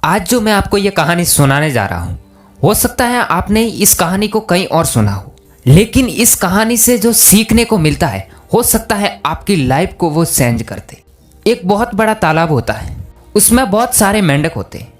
आज जो मैं आपको ये कहानी सुनाने जा रहा हूँ, हो सकता है आपने इस कहानी को कहीं और सुना हो, लेकिन इस कहानी से जो सीखने को मिलता है हो सकता है आपकी लाइफ को वो चेंज कर दे। एक बहुत बड़ा तालाब होता है, उसमें बहुत सारे मेंढक होते हैं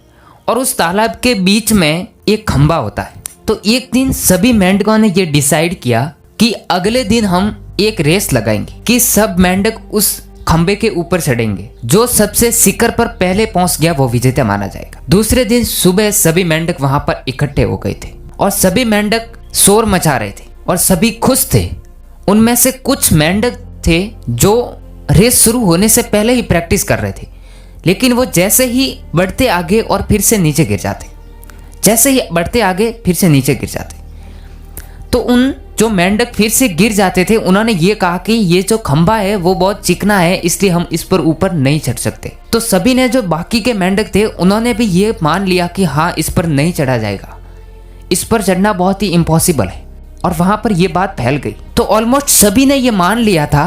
और उस तालाब के बीच में एक खंबा होता है। तो एक दिन सभी मेंढकों ने ये डिसाइड किया कि अगले दिन हम एक रेस लगाएंगे कि सब मेंढक उस खंबे के ऊपर चढ़ेंगे। जो सबसे शिखर पर पहले पहुंच गया वो विजेता माना जाएगा। दूसरे दिन सुबह सभी मेंढक वहां पर इकट्ठे हो गए थे और सभी मेंढक शोर मचा रहे थे और सभी खुश थे। उनमें से कुछ मेंढक थे जो रेस शुरू होने से पहले ही प्रैक्टिस कर रहे थे, लेकिन वो जैसे ही बढ़ते आगे और फिर से नीचे गिर जाते, जैसे ही बढ़ते आगे फिर से नीचे गिर जाते। तो उन जो मेंढक फिर से गिर जाते थे उन्होंने ये कहा कि ये जो खंबा है वो बहुत चिकना है, इसलिए हम इस पर ऊपर नहीं चढ़ सकते। तो सभी ने, जो बाकी के मेंढक थे, उन्होंने भी ये मान लिया कि हाँ, इस पर नहीं चढ़ा जाएगा, इस पर चढ़ना बहुत ही इम्पॉसिबल है। और वहां पर यह बात फैल गई। तो ऑलमोस्ट सभी ने यह मान लिया था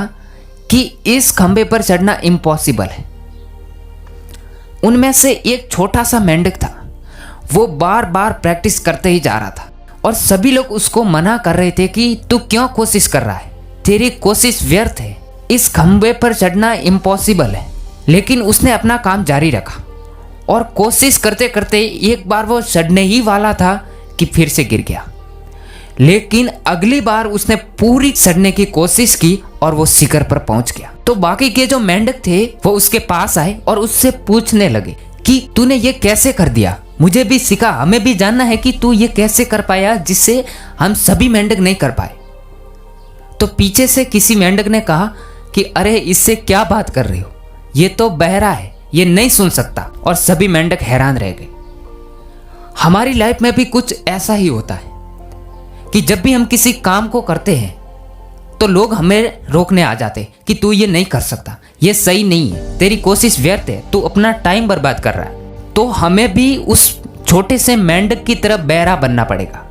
कि इस खंबे पर चढ़ना इम्पॉसिबल है। उनमें से एक छोटा सा मेंढक था, वो बार बार प्रैक्टिस करते ही जा रहा था और सभी लोग उसको मना कर रहे थे कि तू क्यों कोशिश कर रहा है, तेरी कोशिश व्यर्थ है, इस खंबे पर चढ़ना इम्पॉसिबल है। लेकिन उसने अपना काम जारी रखा और कोशिश करते करते एक बार वो चढ़ने ही वाला था कि फिर से गिर गया। लेकिन अगली बार उसने पूरी चढ़ने की कोशिश की और वो शिखर पर पहुंच गया। तो बाकी के जो मेंढक थे वो उसके पास आए और उससे पूछने लगे कि तूने ये कैसे कर दिया, मुझे भी सिखा, हमें भी जानना है कि तू ये कैसे कर पाया जिससे हम सभी मेंढक नहीं कर पाए। तो पीछे से किसी मेंढक ने कहा कि अरे इससे क्या बात कर रहे हो, ये तो बहरा है, ये नहीं सुन सकता। और सभी मेंढक हैरान रह गए। हमारी लाइफ में भी कुछ ऐसा ही होता है कि जब भी हम किसी काम को करते हैं तो लोग हमें रोकने आ जाते कि तू ये नहीं कर सकता, ये सही नहीं है, तेरी कोशिश व्यर्थ है, तू अपना टाइम बर्बाद कर रहा है। तो हमें भी उस छोटे से मेंढक की तरह बहरा बनना पड़ेगा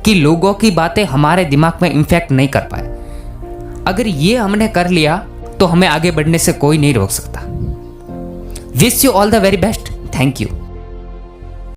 कि लोगों की बातें हमारे दिमाग में इम्फेक्ट नहीं कर पाए। अगर ये हमने कर लिया तो हमें आगे बढ़ने से कोई नहीं रोक सकता। Wish you all the very best. Thank you.